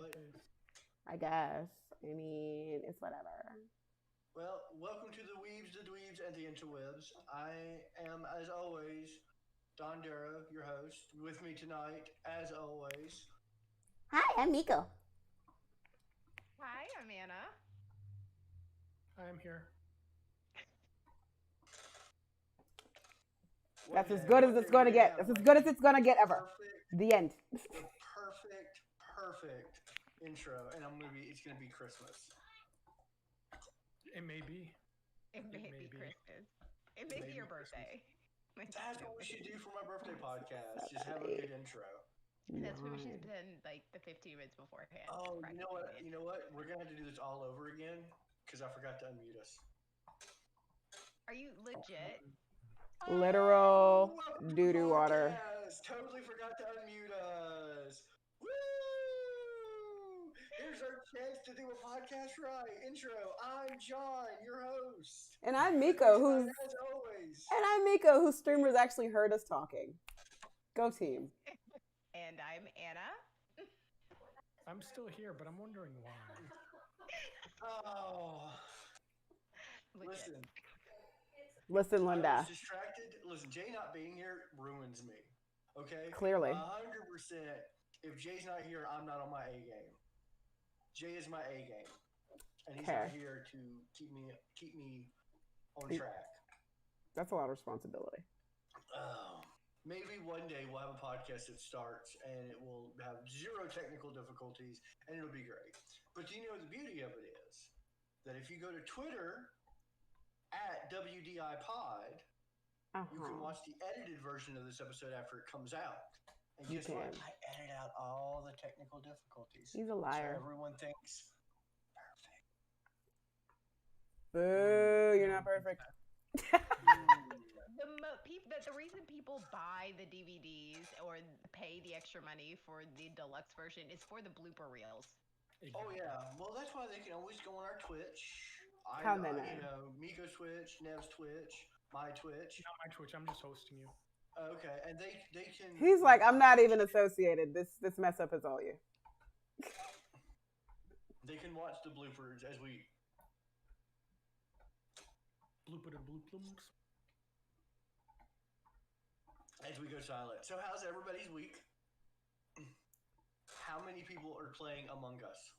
But I guess. I mean, it's whatever. well, welcome to the Weebs, the Dweebs, and the Interwebs. I am, as always, Don Darrow, your host. With me tonight, as always, Hi, I'm Miko. Hi, I'm Anna. I'm here. That's as good as it's going to get. That's as good as it's going to get ever. The end. The perfect intro, and it's gonna be Christmas. It may be. It may be Christmas. It may be your birthday. That's what we should do for my birthday podcast. Just have a good intro. That's what we should have done like the 15 minutes beforehand. Oh, you know what? You know what? We're gonna have to do this all over again because I forgot to unmute us. Are you legit? Literal doo-doo water. Totally forgot to unmute us. Woo! Here's our chance to do a podcast right. Intro. I'm John, your host. And I'm Miko, as always. Whose streamers actually heard us talking. Go team. And I'm Anna. I'm still here, but I'm wondering why. Oh. Legit. Listen, I Linda. was distracted. Listen, Jay not being here ruins me. Okay? Clearly. 100%. If Jay's not here, I'm not on my A game. Jay is my A game. And he's not here to keep me on track. That's a lot of responsibility. Maybe one day we'll have a podcast that starts and it will have zero technical difficulties and it'll be great. But do you know the beauty of it is that if you go to Twitter at WDI Pod, you can watch the edited version of this episode after it comes out. And guess what? I edit out all the technical difficulties. He's a liar. So everyone thinks perfect. Boo, you're not perfect. The reason people buy the DVDs or pay the extra money for the deluxe version is for the blooper reels. Oh yeah, well that's why they can always go on our Twitch. Miko's Twitch, Nev's Twitch, my Twitch. Not my Twitch. I'm just hosting you. Okay, and they can. He's like, I'm not even associated. This mess up is all you. They can watch the bloopers as we. Blooper to bloops. As we go silent. So how's everybody's week? How many people are playing Among Us?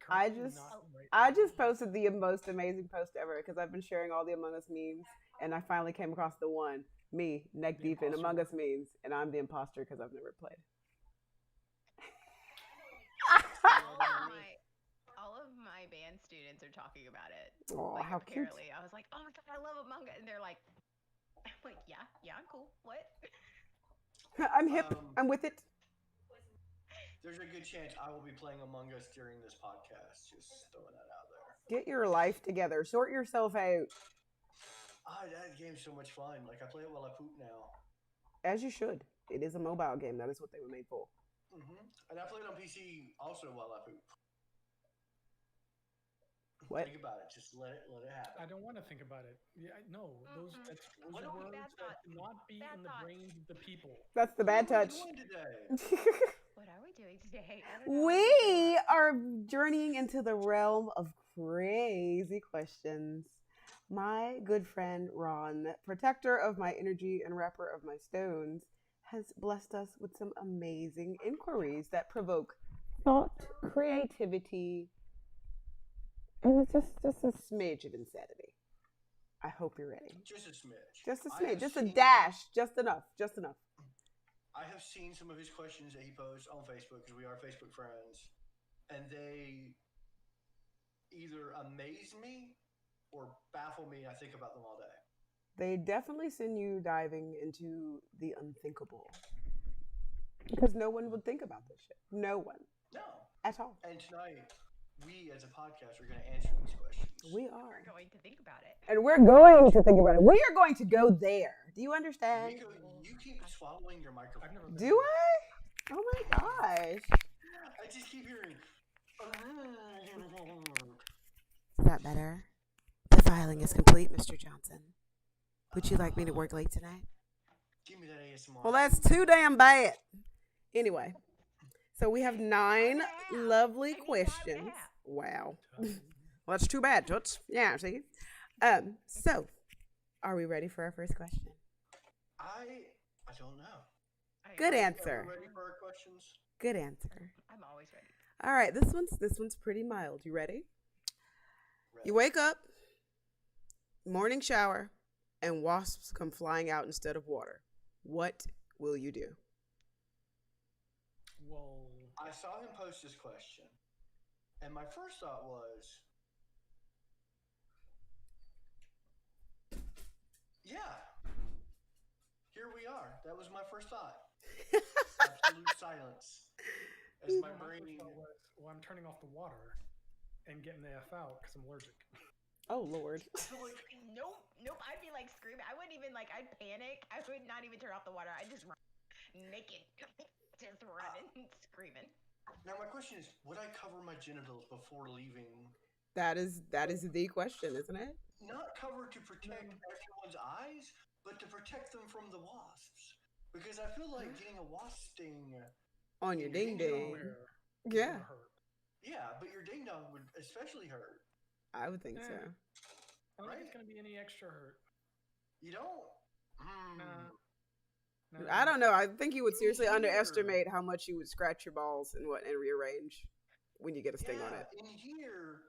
I just posted the most amazing post ever because I've been sharing all the Among Us memes, and I finally came across the one, me, neck deep in Among Us memes, and I'm the imposter because I've never played. all of my band students are talking about it. Oh, how cute. I was like, oh my god, I love Among Us. And they're like, yeah, I'm cool. What? I'm hip. I'm with it. There's a good chance I will be playing Among Us during this podcast. Just throwing that out there. Get your life together. Sort yourself out. That game's so much fun. Like, I play it while I poop now. As you should. It is a mobile game. That is what they were made for. Mm-hmm. And I play it on PC also while I poop. What? Think about it. Just let it happen. I don't want to think about it. Yeah, no, those are words that do not be in the brains of the people. That's the bad touch. What are we doing today? What are we doing today? We are journeying into the realm of crazy questions. My good friend Ron, protector of my energy and wrapper of my stones, has blessed us with some amazing inquiries that provoke thought, creativity, and just a smidge of insanity. I hope you're ready. Just a smidge. Just a smidge. Just a dash. Just enough. Just enough. I have seen some of his questions that he posts on Facebook because we are Facebook friends, and they either amaze me or baffle me. I think about them all day. They definitely send you diving into the unthinkable. Because no one would think about this shit. No one. No. At all. And tonight, we as a podcast are going to answer these questions. We are. We're going to think about it. And we're going to think about it. We are going to go there. Do you understand? Miko, you keep swallowing your microphone. Do I? Oh my gosh. I just keep hearing. Is that better? The filing is complete, Mr. Johnson. Would you like me to work late tonight? Give me that ASMR. Well, that's too damn bad. Anyway, So we have 9 lovely questions. Wow. Well, that's too bad, Toots. Yeah, see? So, are we ready for our first question? I don't know. Good answer. Are we ready for our questions? Good answer. I'm always ready. All right, this one's pretty mild. You ready? You wake up, morning shower, and wasps come flying out instead of water. What will you do? Well, I saw him post this question, and my first thought was, yeah, here we are. That was my first thought. Absolute silence. As my brain. Well, I'm turning off the water and getting the F out because I'm allergic. Oh, Lord. Nope. I'd be like screaming. I wouldn't even I'd panic. I would not even turn off the water. I'd just run naked. Just running, screaming. Now, my question is, would I cover my genitals before leaving? That is the question, isn't it? Not cover to protect everyone's eyes, but to protect them from the wasps. Because I feel like getting a wasp sting on your ding ding. Yeah. Yeah, but your ding dong would especially hurt. I would think so. I don't think it's going to be any extra hurt. You don't? No. I don't know. I think you would seriously underestimate how much you would scratch your balls and rearrange when you get a sting on it. In here,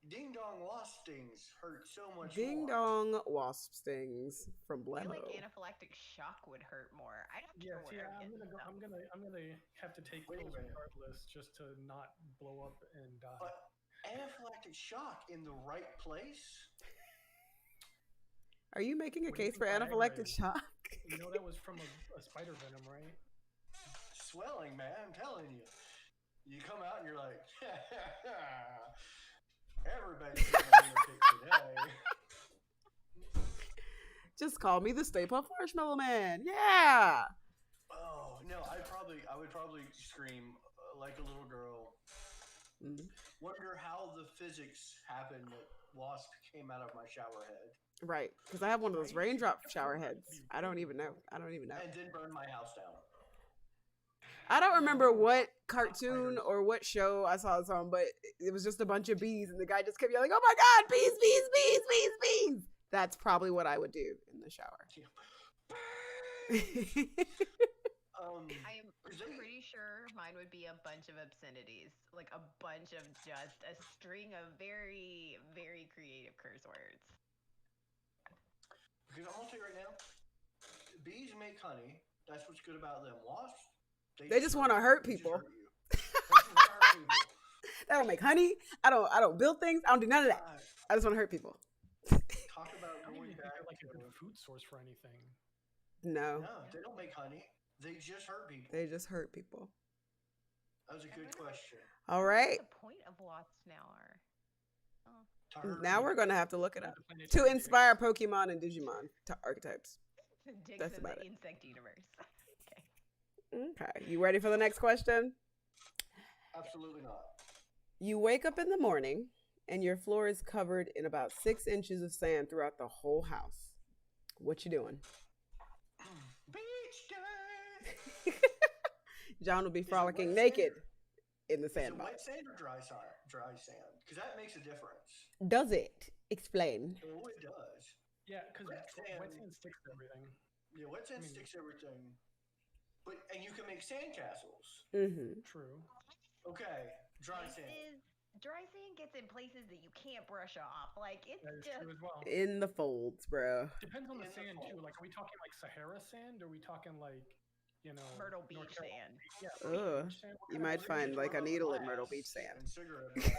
ding dong wasp stings hurt so much ding dong wasp stings from Blemo. I feel like anaphylactic shock would hurt more. I don't care. I'm gonna have to take those regardless just to not blow up and die. But anaphylactic shock in the right place? Are you making a case for anaphylactic shock? You know that was from a spider venom, right? Swelling, man, I'm telling you. You come out and you're like, everybody's getting a kick today. Just call me the Stay Puft Marshmallow Man. Yeah. Oh no, I would probably scream like a little girl. Mm-hmm. Wonder how the physics happened that wasp came out of my shower head. Right, because I have one of those raindrop shower heads. I don't even know. And then burn my house down. I don't remember what cartoon or what show I saw this on, but it was just a bunch of bees, and the guy just kept yelling, "Oh my God, bees, bees, bees, bees, bees!" That's probably what I would do in the shower. I am pretty sure mine would be a bunch of obscenities, like a bunch of just a string of very, very creative curse words. Because I'm gonna tell you right now, bees make honey. That's what's good about them. Wasps, they just want to hurt people. They don't make honey. I don't build things. I don't do none of that. I just want to hurt people. Talk about going back like a good food source for anything. No, they don't make honey. They just hurt people. That was a good question. All right. What the point of wasps now are? Now we're going to have to look it up to inspire Pokemon and Digimon archetypes. That's about it. Insect universe. Okay. You ready for the next question? Absolutely not. You wake up in the morning and your floor is covered in about 6 inches of sand throughout the whole house. What you doing? Beach day. John will be frolicking naked in the sandbox. Wet sand or dry sand? Because that makes a difference. Does it? Explain. Oh, it does. Yeah, because wet sand sticks to everything. Yeah, wet sand sticks to everything. And you can make sandcastles. Mm-hmm. True. Okay, dry sand. Dry sand gets in places that you can't brush off. Like, it's just true as well. In the folds, bro. Depends on the sand too. Like, are we talking like Sahara sand, or are we talking like, Myrtle Beach sand? Yeah. Sand? You might find like a needle in Myrtle Beach sand. And cigarette butts.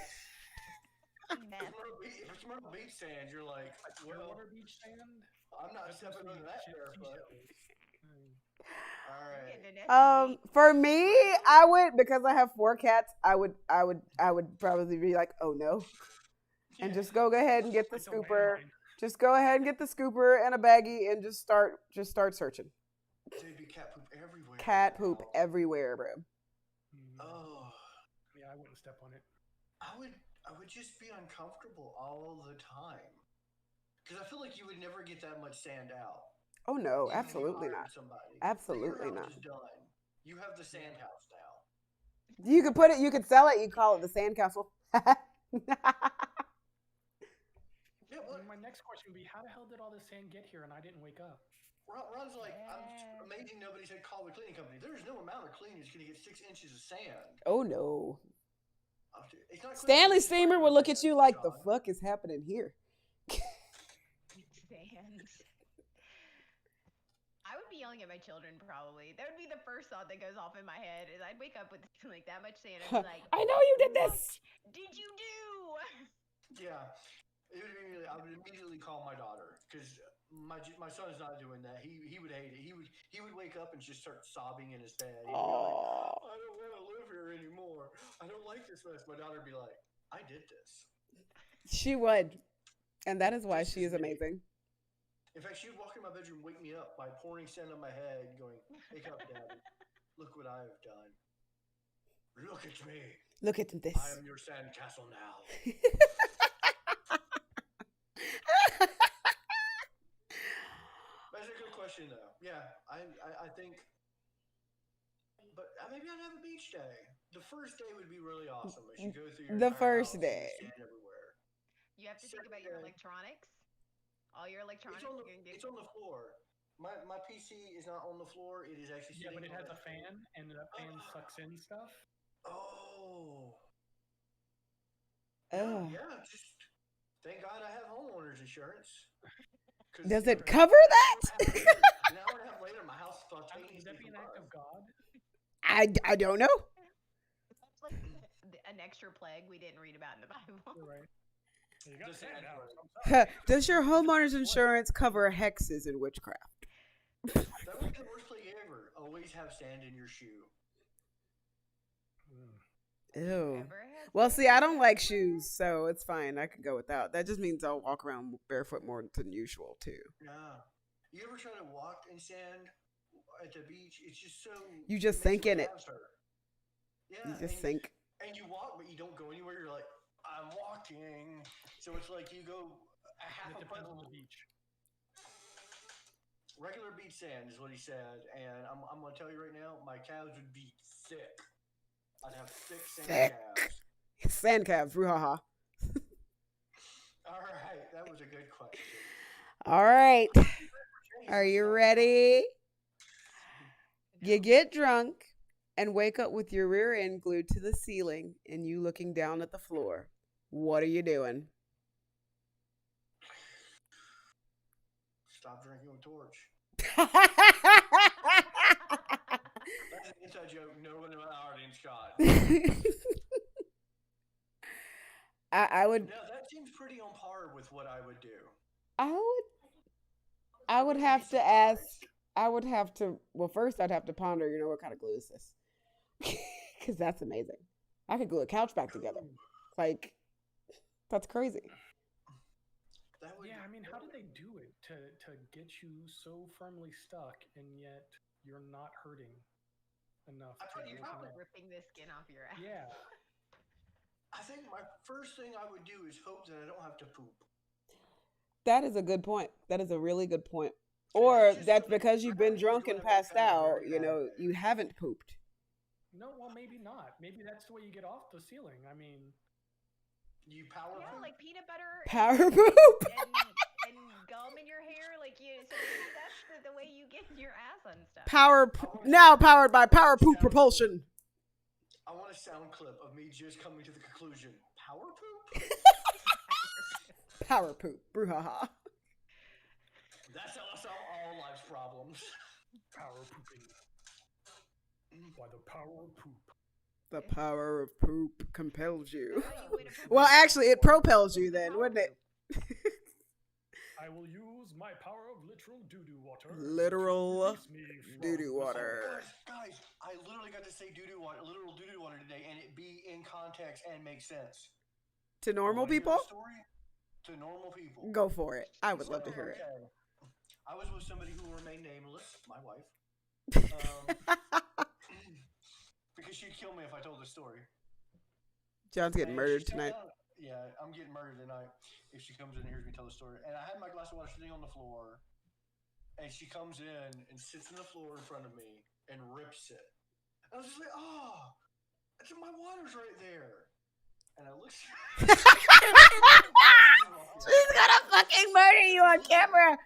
If it's Myrtle Beach sand, you're like, Water beach sand. I'm not stepping into that barefoot. All right. For me, I would, because I have 4 cats. I would probably be like, oh no, and just go ahead and get the scooper. Just go ahead and get the scooper and a baggie and just start searching. There'd be cat poop everywhere. Cat poop everywhere, bro. Oh, yeah, I wouldn't step on it. I would just be uncomfortable all the time because I feel like you would never get that much sand out. Oh no, absolutely not. Absolutely not. Done. You have the sand house now. You could put it. You could sell it. You call it the sandcastle. Yeah, My next question would be, how the hell did all this sand get here and I didn't wake up? Ron's like, I'm amazing nobody said call the cleaning company. There's no amount of cleaning that's going to get 6 inches of sand. Oh no. It's not Stanley Steamer will look at you like, the fuck is happening here? Sand. I would be yelling at my children probably. That would be the first thought that goes off in my head is I'd wake up with like that much sand and be like, I know you did this. What did you do? Yeah. I would immediately call my daughter because my son's not doing that. He would hate it. He would wake up and just start sobbing in his bed. He'd be like, I don't want to live here anymore. I don't like this mess. My daughter would be like, I did this. She would, and that is why she is amazing. In fact, she would walk in my bedroom, wake me up by pouring sand on my head, going, "Wake up, Daddy! Look what I have done. Look at me. Look at this. I am your sandcastle now." That's a good question, though. Yeah, I think, but maybe I'd have a beach day. The first day would be really awesome. As you go through your first house, day. Sand everywhere. You have to think about your electronics. All your electronics. It's on the floor. My PC is not on the floor. It is actually sitting. Yeah, but it has a fan, and that fan sucks in stuff. Oh. Oh. Yeah, just thank God I have homeowners insurance. Does it cover that? An hour and a half later, my house spontaneously. Would that be an act of God? I don't know. That's like an extra plague we didn't read about in the Bible. Right. You got sand out. Does your homeowner's insurance cover hexes and witchcraft? That would be the worst plague ever. Always have sand in your shoe. Ew. Well, see, I don't like shoes, so it's fine. I could go without. That just means I'll walk around barefoot more than usual, too. Yeah. You ever try to walk in sand at the beach? It's just so... You just sink in it. Yeah. You just sink. And you walk, but you don't go anywhere. You're like, I'm walking. So it's like you go a half a puddle on the beach. Regular beach sand is what he said. And I'm going to tell you right now, my calves would be thick. I'd have thick sand calves. Sand calves, brouhaha. All right, that was a good question. All right. Are you ready? You get drunk and wake up with your rear end glued to the ceiling and you looking down at the floor. What are you doing? Stop drinking with torch. That's an inside joke. No one in our audience got. I would. No, that seems pretty on par with what I would do. I would have to ask. I would have to. Well, first I'd have to ponder. What kind of glue is this? Because that's amazing. I could glue a couch back together. Like, that's crazy. Yeah, I mean, how do they do it to get you so firmly stuck and yet you're not hurting enough? You're probably ripping the skin off your ass. Yeah. I think my first thing I would do is hope that I don't have to poop. That is a good point. That is a really good point. Or that's because you've been drunk and passed out. You haven't pooped. No, well, maybe not. Maybe that's the way you get off the ceiling. I mean, you power poop? Yeah, like peanut butter. Power poop. And gum in your hair, like you. So that's the way you get your ass unstuck. Now powered by Power Poop Propulsion. I want a sound clip of me just coming to the conclusion. Power poop? Power poop. Brouhaha. That's how I solve all life's problems. Power pooping. By the power of poop. The power of poop compels you. Well, actually, it propels you then, wouldn't it? I will use my power of literal doo-doo water. Literal doo-doo water. Guys, I literally got to say doo-doo water, literal doo-doo water today, and it be in context and make sense. To normal people? To normal people. Go for it. I would love to hear it. I was with somebody who will remain nameless, my wife. Because she'd kill me if I told the story. John's getting murdered tonight. Yeah, I'm getting murdered tonight if she comes in and hears me tell the story. And I had my glass of water sitting on the floor, and she comes in and sits on the floor in front of me and rips it. I was just like, oh, I said, my water's right there. And I looked. She's gonna fucking murder you on camera.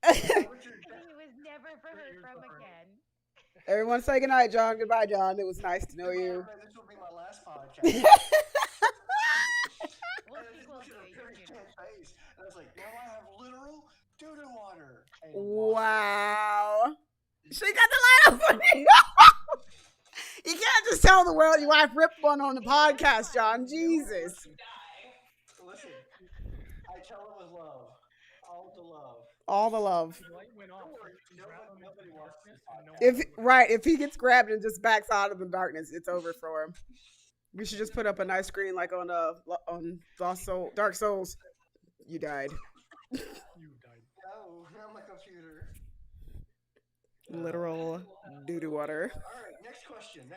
It was never for her from again. Everyone say goodnight, John. Goodbye, John. It was nice to know you. This will be my last podcast. We'll sequel to it. Face. And I was like, now I have literal doo-doo water. Wow. She got the light up on you. You can't just tell the world your wife ripped one on the podcast, John. Jesus. Listen, I tell it with love. All the love. All the love. The light went off. If he gets grabbed and just backs out of the darkness, it's over for him. We should just put up a nice screen like on Dark Souls. You died. You died. No, not my computer. Literal doo-doo water. All right, next question.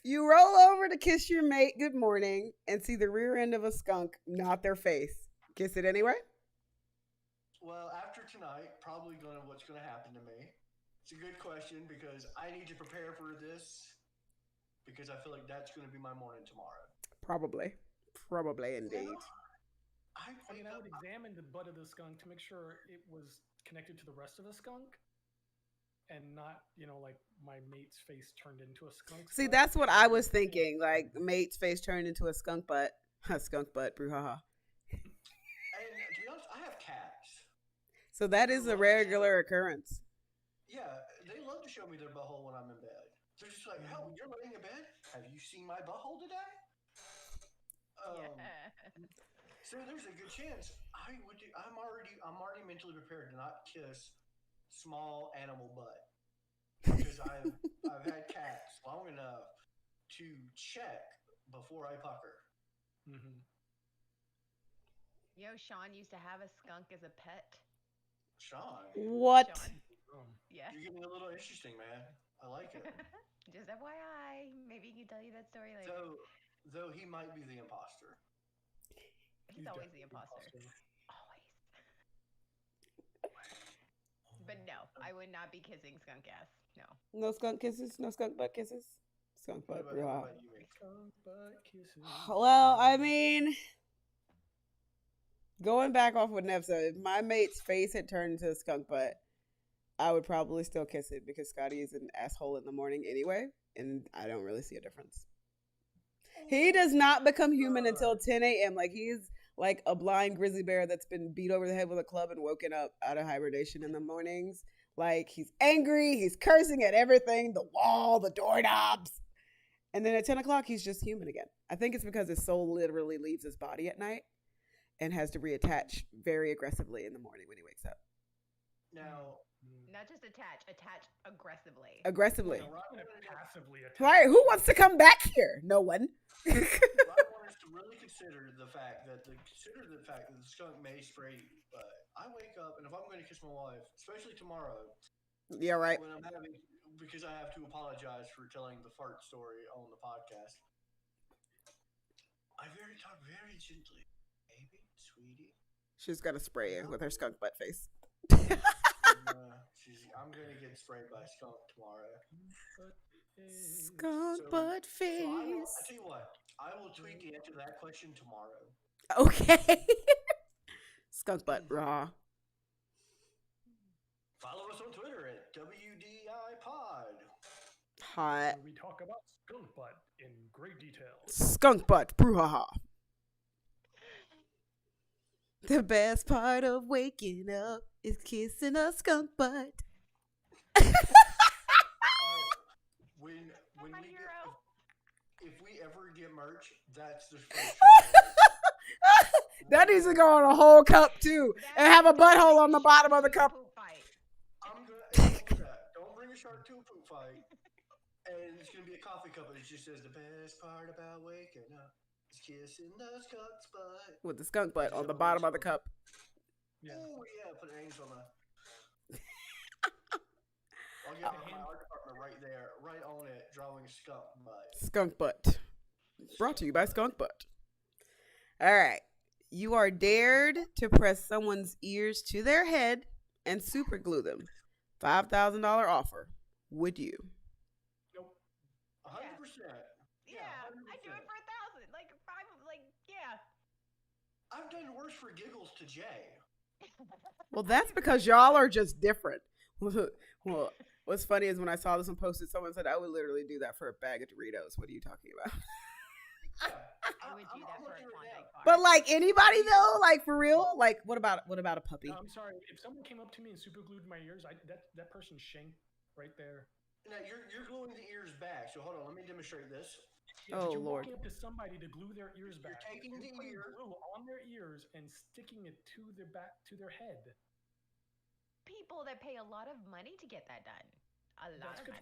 You roll over to kiss your mate good morning and see the rear end of a skunk, not their face. Kiss it anyway? Well, after tonight, probably what's gonna happen to me. It's a good question because I need to prepare for this because I feel like that's gonna be my morning tomorrow. Probably indeed. I would examine the butt of the skunk to make sure it was connected to the rest of the skunk and not, like my mate's face turned into a skunk. See, that's what I was thinking. Like, mate's face turned into a skunk butt. A skunk butt, brouhaha. And to be honest, I have cats. So that is a regular occurrence. Yeah, they love to show me their butthole when I'm in bed. They're just like, "Hell, you're laying in bed? Have you seen my butthole today?" So there's a good chance I'm already mentally prepared to not kiss small animal butt because I've had cats long enough to check before I pucker. Mm-hmm. Sean used to have a skunk as a pet. Sean? What? Sean. Yeah. You're getting a little interesting, man. I like it. Just FYI, maybe he can tell you that story later. Though he might be the imposter. He's always the imposter. Always. But no, I would not be kissing skunk ass. No. No skunk kisses? No skunk butt kisses? Skunk butt. Skunk butt kisses. Well, I mean, going back off what Nev said, if my mate's face had turned into a skunk butt, I would probably still kiss it because Scotty is an asshole in the morning anyway, and I don't really see a difference. He does not become human until 10 a.m. Like, he's like a blind grizzly bear that's been beat over the head with a club and woken up out of hibernation in the mornings. Like, he's angry, he's cursing at everything, the wall, the doorknobs. And then at 10 o'clock, he's just human again. I think it's because his soul literally leaves his body at night and has to reattach very aggressively in the morning when he wakes up. Now, not just attach aggressively. Aggressively. Passively attach. Right? Who wants to come back here? No one. I want us to really consider the fact that the skunk may spray you. But I wake up, and if I'm going to kiss my wife, especially tomorrow, yeah, right. Because I have to apologize for telling the fart story on the podcast. I talk very gently, baby, sweetie. She's got to spray you with her skunk butt face. I'm going to get sprayed by a skunk tomorrow. Skunk butt face. I tell you what, I will tweet the answer to that question tomorrow. Okay. Skunk butt raw. Follow us on Twitter at WDIPod. Hot. We talk about skunk butt in great detail. Skunk butt brouhaha. The best part of waking up is kissing a skunk butt. If we ever get merch, that's the first. That needs to go on a whole cup too, and have a butthole on the bottom of the cup. I'm gonna do that. Don't bring a shark to a poop fight, and it's gonna be a coffee cup, and it just says the best part about waking up is kissing the skunk's butt. With the skunk butt on the bottom of the cup. Yeah. Oh yeah, put an angel on that. I'll get my art department right there, right on it, drawing skunk butt. Skunk butt. Brought to you by Skunk Butt. All right. You are dared to press someone's ears to their head and super glue them. $5,000 offer. Would you? Yeah, 100%. I do it for 1,000. Like, yeah. I've done worse for giggles to Jay. Well, that's because y'all are just different. Well, what's funny is when I saw this one posted, someone said, I would literally do that for a bag of Doritos. What are you talking about? I would do that for a Klondike bar. But like anybody though, like for real, like what about a puppy? I'm sorry, if someone came up to me and super glued my ears, that person's shank right there. Now you're gluing the ears back. So hold on, let me demonstrate this. Yeah, oh you're Lord! Walking up to somebody to glue their ears back. You're taking the ear glue on their ears and sticking it to their back to their head. People that pay a lot of money to get that done.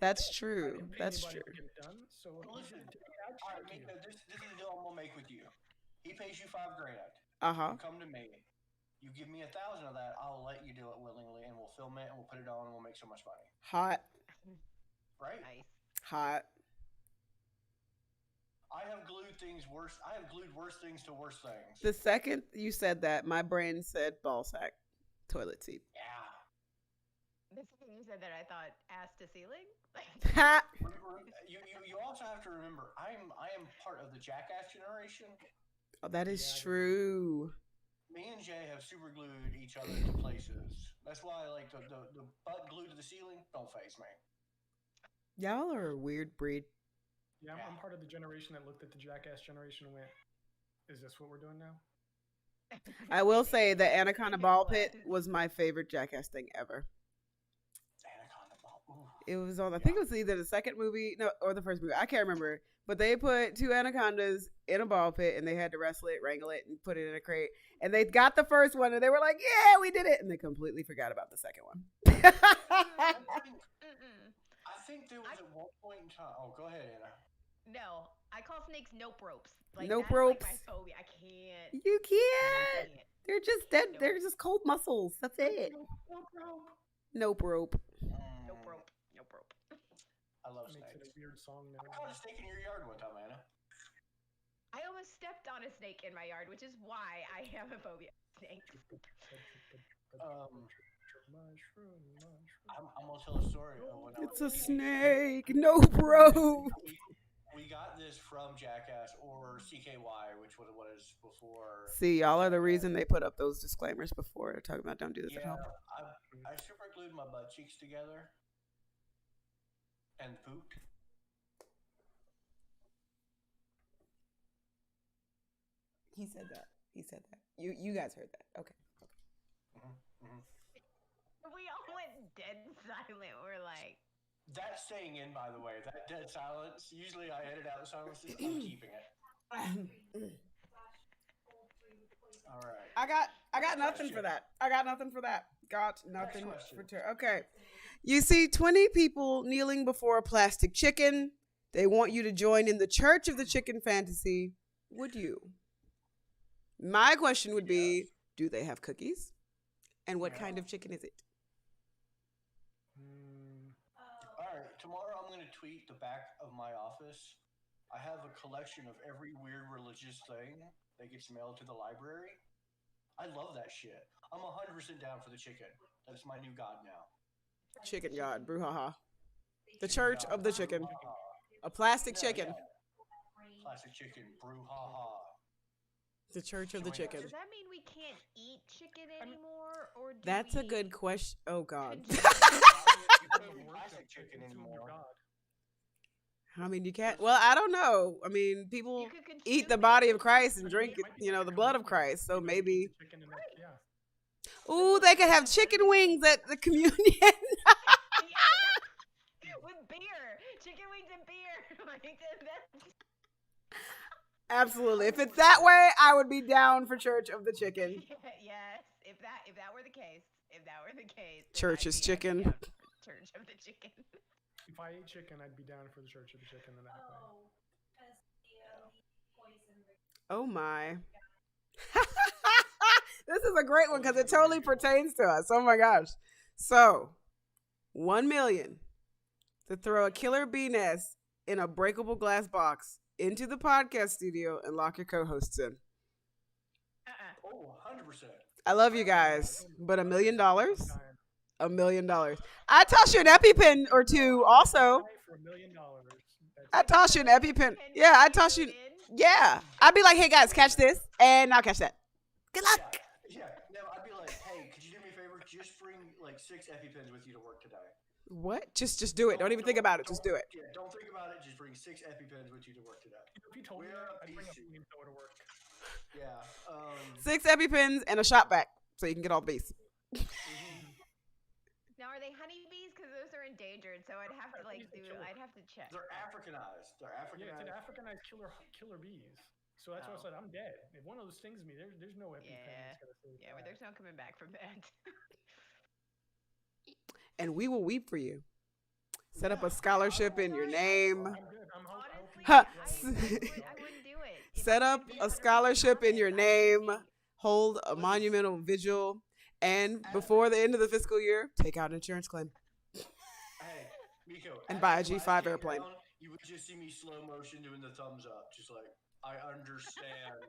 That's true. That's true. Done, so listen, this is the deal I'm gonna make with you. He pays you $5,000. You come to me. You give me 1,000 of that. I'll let you do it willingly, and we'll film it, and we'll put it on, and we'll make so much money. Hot. Right? Nice. Hot. I have glued worse things to worse things. The second you said that, my brain said ball sack, toilet seat. Yeah. The second you said that, I thought ass to ceiling. You also have to remember, I am part of the Jackass generation. Oh, that is true. Me and Jay have super glued each other to places. That's why, like the butt glued to the ceiling don't faze me. Y'all are a weird breed. Yeah, I'm part of the generation that looked at the Jackass generation and went, "Is this what we're doing now?" I will say the Anaconda Ball Pit was my favorite Jackass thing ever. It was on, I think it was either the second movie, or the first movie. I can't remember. But they put 2 anacondas in a ball pit, and they had to wrestle it, wrangle it, and put it in a crate. And they got the first one, and they were like, yeah, we did it. And they completely forgot about the second one. I think there was at one point in time. Oh, go ahead, Anna. No, I call snakes nope ropes. Like, nope that's ropes. Like my phobia. I can't. You can't. They're just dead. Nope. They're just cold muscles. That's it. Nope rope. Nope rope. Nope rope. Nope rope. I love snakes. Makes it a weird song now. I caught a snake in your yard one time, Anna. I almost stepped on a snake in my yard, which is why I have a phobia of snakes. I'm gonna tell a story of when it's a snake. No, bro. We got this from Jackass or CKY, which was what is before. See, y'all are the reason they put up those disclaimers before. They're talking about don't do this at home. I super glued my butt cheeks together and pooped. He said that. You guys heard that. Okay. We all went dead silent. We're like. That's staying in, by the way. That dead silence. Usually I edit out the silences. I'm keeping it. All right. I got nothing for that. Got nothing for okay. You see 20 people kneeling before a plastic chicken. They want you to join in the Church of the Chicken fantasy. Would you? My question would be, do they have cookies? And what kind of chicken is it? All right. Tomorrow I'm going to tweet the back of my office. I have a collection of every weird religious thing that gets mailed to the library. I love that shit. I'm 100% down for the chicken. That's my new god now. Chicken god, brouhaha. The Church of the Chicken. A plastic chicken. Plastic chicken, brouhaha. The Church of the Chicken. Does that mean we can't eat chicken anymore, or do That's a good question. Oh God. Plastic chicken anymore. I mean, you can't. Well, I don't know. I mean, people eat the body of Christ and drink, the blood of Christ. So maybe. Ooh, they could have chicken wings at the communion. With beer, chicken wings and beer. Absolutely. If it's that way, I would be down for Church of the Chicken. Yes, if that were the case, Church is chicken. Church of the Chicken. If I ate chicken, I'd be down for the Church of the Chicken in that way. Oh my. This is a great one because it totally pertains to us. Oh my gosh. So, 1 million to throw a killer bee nest in a breakable glass box into the podcast studio and lock your co-hosts in. Oh, 100%. I love you guys, but $1 million? $1 million. I toss you an EpiPen or two also. For $1 million, I toss you an EpiPen. Yeah, I toss you. Yeah, I'd be like, hey guys, catch this, and I'll catch that. Good luck. Yeah. No, I'd be like, hey, could you do me a favor? Just bring like 6 EpiPens with you to work today. What? Just do it. Don't even think about it. Just do it. Yeah, don't think about it. Just bring 6 EpiPens with you to work today. If you told me that, I'd bring a flamethrower to work. Yeah. 6 EpiPens and a shot back, so you can get all the bees. Now, are they honeybees? Because those are endangered, so I'd have to I'd have to check. They're Africanized. Yeah, it's an Africanized killer bees. So that's why I said I'm dead. If one of those stings me, there's no EpiPen. Yeah, but there's no coming back from that. And we will weep for you. Set up a scholarship in your name. I'm good. Honestly, I wouldn't do it. Set up a scholarship in your name. Hold a monumental vigil. And before the end of the fiscal year, take out an insurance claim. Hey, Miko. And buy a G5 airplane. You would just see me slow motion doing the thumbs up. Just like, I understand.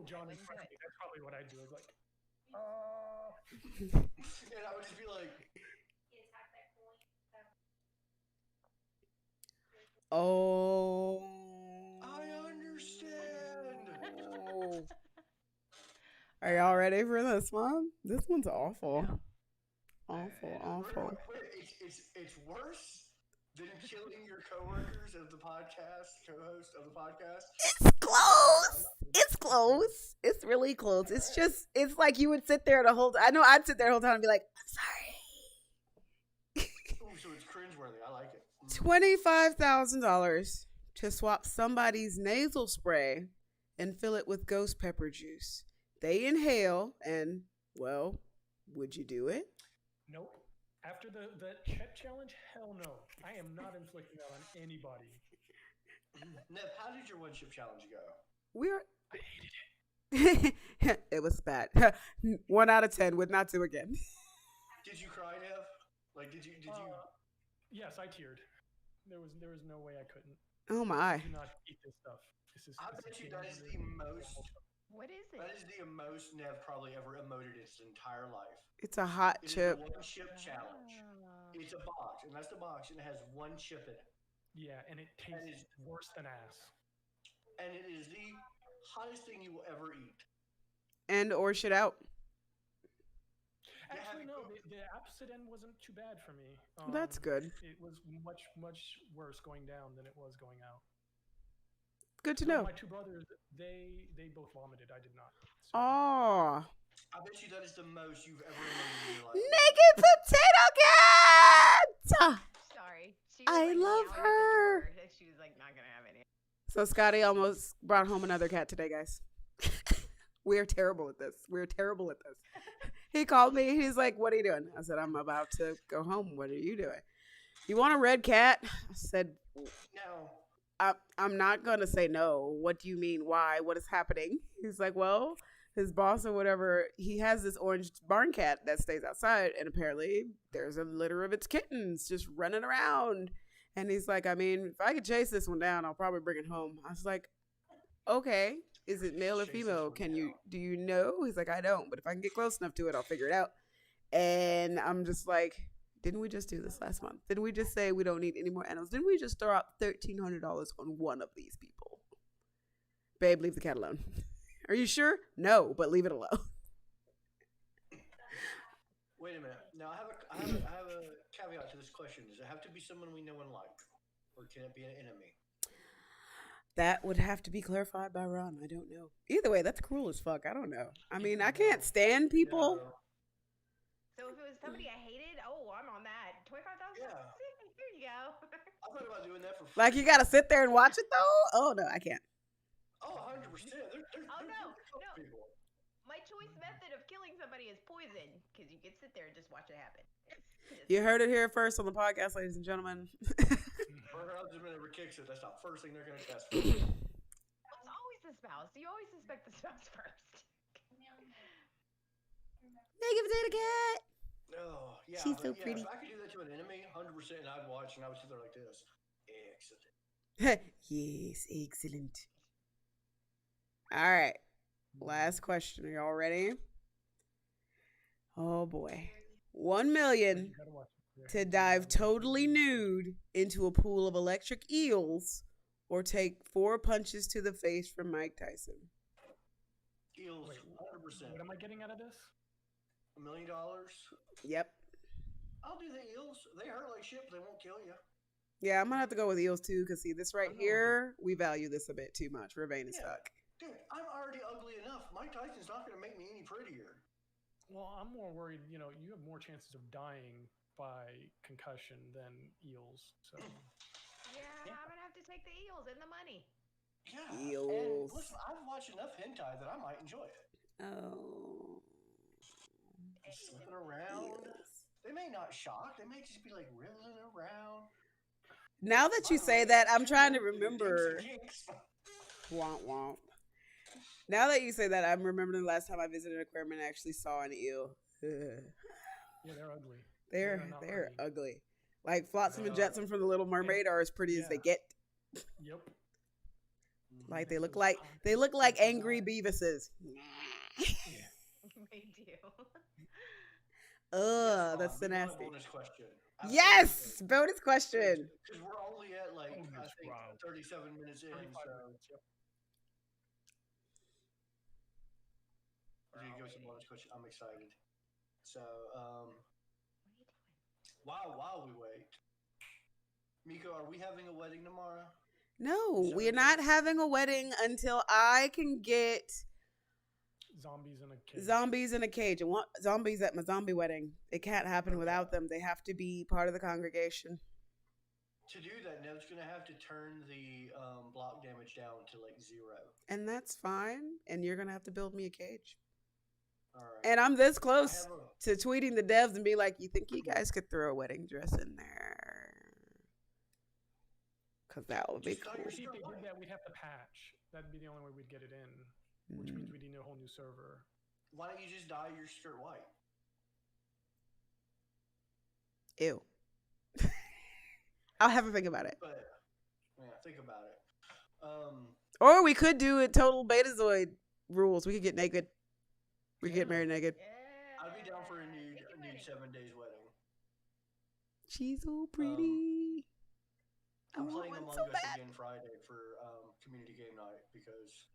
John in front of me. That's probably what I'd do. I'd like, and I would just be like, oh. I understand. Oh. Are y'all ready for this one? This one's awful. Awful. Wait, it's worse than killing your coworkers of the podcast, co-host of the podcast. It's close. It's really close. It's like you would sit there the whole time. I know I'd sit there the whole time and be like, I'm sorry. Ooh, so it's cringeworthy. I like it. $25,000 to swap somebody's nasal spray and fill it with ghost pepper juice. They inhale and, well, would you do it? Nope. After the Chet challenge, hell no. I am not inflicting that on anybody. Nev, how did your 1-chip challenge go? I hated it. It was bad. 1 out of 10 would not do again. Did you cry, Nev? Like, did you? Yes, I teared. There was no way I couldn't. Oh my! Do not eat this stuff. I bet you that is the most. What is it? That is the most Nev probably ever emoted in his entire life. It's a hot chip. It's a 1-chip challenge. It's a box, and that's the box, and it has 1 chip in it. Yeah, and it tastes worse than ass. And it is the hottest thing you will ever eat. And or shit out. Actually, no. The opposite end wasn't too bad for me. That's good. It was much worse going down than it was going out. Good to know. My 2 brothers, they both vomited. I did not. So. Oh. I bet you that is the most you've ever emoted in your life. Naked potato cat. Sorry. I love her. She was like not gonna have any. So Scotty almost brought home another cat today, guys. We are terrible at this. He called me. He's like, "What are you doing?" I said, "I'm about to go home. What are you doing?" "You want a red cat?" I said, "No." I'm not going to say no. What do you mean? Why? What is happening? He's like, well, his boss or whatever, he has this orange barn cat that stays outside. And apparently there's a litter of its kittens just running around. And he's like, I mean, if I could chase this one down, I'll probably bring it home. I was like, okay, is it male or female? Do you know? He's like, I don't. But if I can get close enough to it, I'll figure it out. And I'm just like, didn't we just do this last month? Didn't we just say we don't need any more animals? Didn't we just throw out $1,300 on one of these people? Babe, leave the cat alone. Are you sure? No, but leave it alone. Wait a minute. Now I have a caveat to this question. Does it have to be someone we know and like, or can it be an enemy? That would have to be clarified by Ron. I don't know. Either way, that's cruel as fuck. I don't know. I mean, I can't stand people. No. So if it was somebody I hated, I'm on that. 25,000. Yeah. There you go. I thought about doing that for free. Like you gotta sit there and watch it though. Oh no, I can't. Oh, 100%. No. People. My choice method of killing somebody is poison, because you can sit there and just watch it happen. You heard it here first on the podcast, ladies and gentlemen. Her husband never kicks it. That's the first thing they're gonna test for. It's always the spouse. You always suspect the spouse first. Naked potato cat. Oh, yeah. She's so pretty. If I could do that to an enemy, 100%, and I'd watch and I would sit there like this. Excellent. Yes, excellent. All right. Last question. Are y'all ready? Oh boy. 1 million. to dive totally nude into a pool of electric eels or take 4 punches to the face from Mike Tyson? Eels, Wait, 100%. what am I getting out of this? $1 million. Yep. I'll do the eels. They hurt like shit, but they won't kill you. Yeah, I'm gonna have to go with eels too, because see, this right here, we value this a bit too much. Ravane is stuck. Dude, I'm already ugly enough. Mike Tyson's not gonna make me any prettier. Well, I'm more worried. You have more chances of dying by concussion than eels. So Yeah, I'm gonna have to take the eels and the money. Yeah. Eels. And listen, I've watched enough hentai that I might enjoy it. Oh. Just slipping around. Eels. They may not shock. They may just be like wriggling around. Now that you say that, I'm trying to remember. Womp womp. Now that you say that, I'm remembering the last time I visited an aquarium and actually saw an eel. Yeah, they're ugly. They're ugly. Like Flotsam and Jetsam from The Little Mermaid are as pretty as they get. Yep. Like they look like angry Beavises. They do. Ugh, that's so nasty. Bonus question. Yes, bonus question. Because we're only at I think 37 minutes in. So. We're gonna go to the bonus question. I'm excited. So, while we wait, Miko, are we having a wedding tomorrow? No, we're not having a wedding until I can get zombies in a cage. I want zombies at my zombie wedding. It can't happen without them. They have to be part of the congregation. To do that, Nev's going to have to turn the block damage down to like 0. And that's fine. And you're going to have to build me a cage. All right. And I'm this close to tweeting the devs and be like, you think you guys could throw a wedding dress in there? Because that would be cool. If they did that, we'd have to patch. That'd be the only way we'd get it in. Which means we'd need a whole new server. Why don't you just dye your skirt white? Ew. I'll have a think about it. But, yeah, think about it. Or we could do it total Betazoid rules. We could get naked. We could get married naked. Yeah. I'd be down for a nude 7 days wedding. She's so pretty. I'm playing Among Us again Friday for community game night because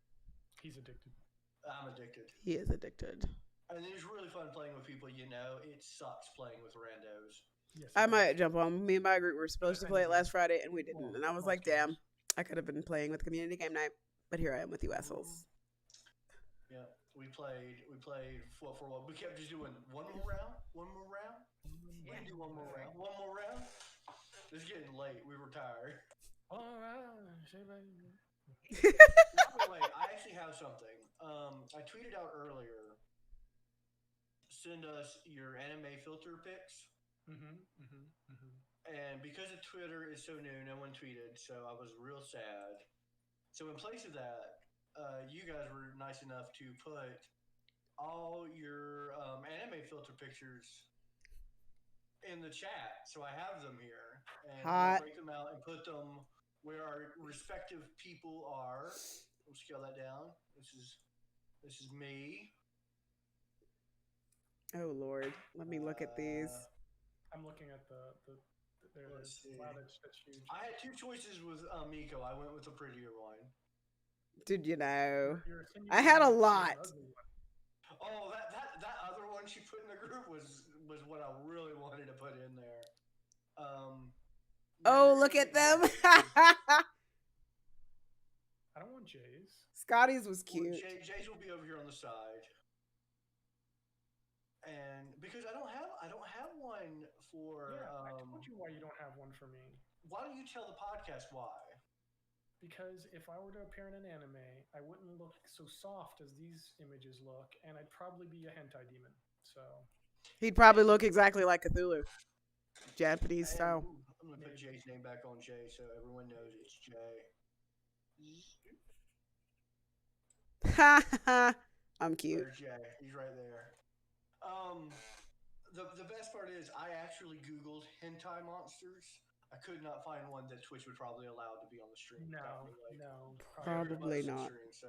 he's addicted. I'm addicted. He is addicted. And it's really fun playing with people. It sucks playing with randos. Yes, I might jump on. Me and my group were supposed to play it last Friday, and we didn't. And I was like, damn, I could have been playing with community game night, but here I am with you assholes. Yeah, we played for a while. We kept just doing one more round. We can do one more round. It's getting late. We were tired. All right. Wait, I actually have something. I tweeted out earlier. Send us your anime filter pics. And because of Twitter is so new, no one tweeted, so I was real sad. So in place of that, you guys were nice enough to put all your anime filter pictures in the chat. So I have them here. And we'll break them out and put them where our respective people are. We'll scale that down. This is me. Oh Lord, let me look at these. I'm looking at there's that's huge. I had 2 choices with Miko. I went with the prettier one. Did you know? I had a lot. Oh, that other one she put in the group was what I really wanted to put in there. Oh, look at them. I don't want Jay's. Scotty's was cute. Well, Jay's will be over here on the side. And because I don't have one for. I told you why you don't have one for me. Why don't you tell the podcast why? Because if I were to appear in an anime, I wouldn't look so soft as these images look, and I'd probably be a hentai demon. So he'd probably look exactly like Cthulhu, Japanese style. I'm gonna put Jay's name back on Jay so everyone knows it's Jay. I'm cute. There's Jay. He's right there. The best part is I actually Googled hentai monsters. I could not find one that Twitch would probably allow to be on the stream. No, probably not. Stream, so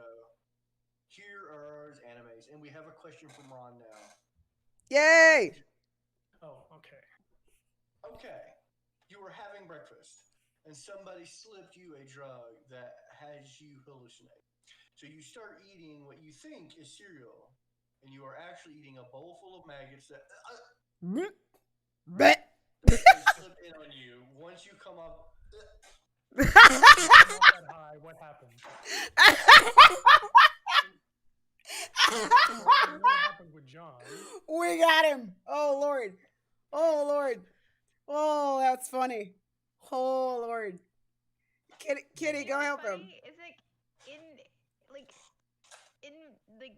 here are our animes, and we have a question from Ron now. Yay! Oh, okay. Okay, you were having breakfast, and somebody slipped you a drug that has you hallucinate. So you start eating what you think is cereal, and you are actually eating a bowl full of maggots that Blech. slip in on you. Once you come up, When you come off that high, what happens? So I know what happened with John. We got him. Oh Lord. Oh Lord. Oh, that's funny. Oh Lord. Kitty, go help him. It's like in like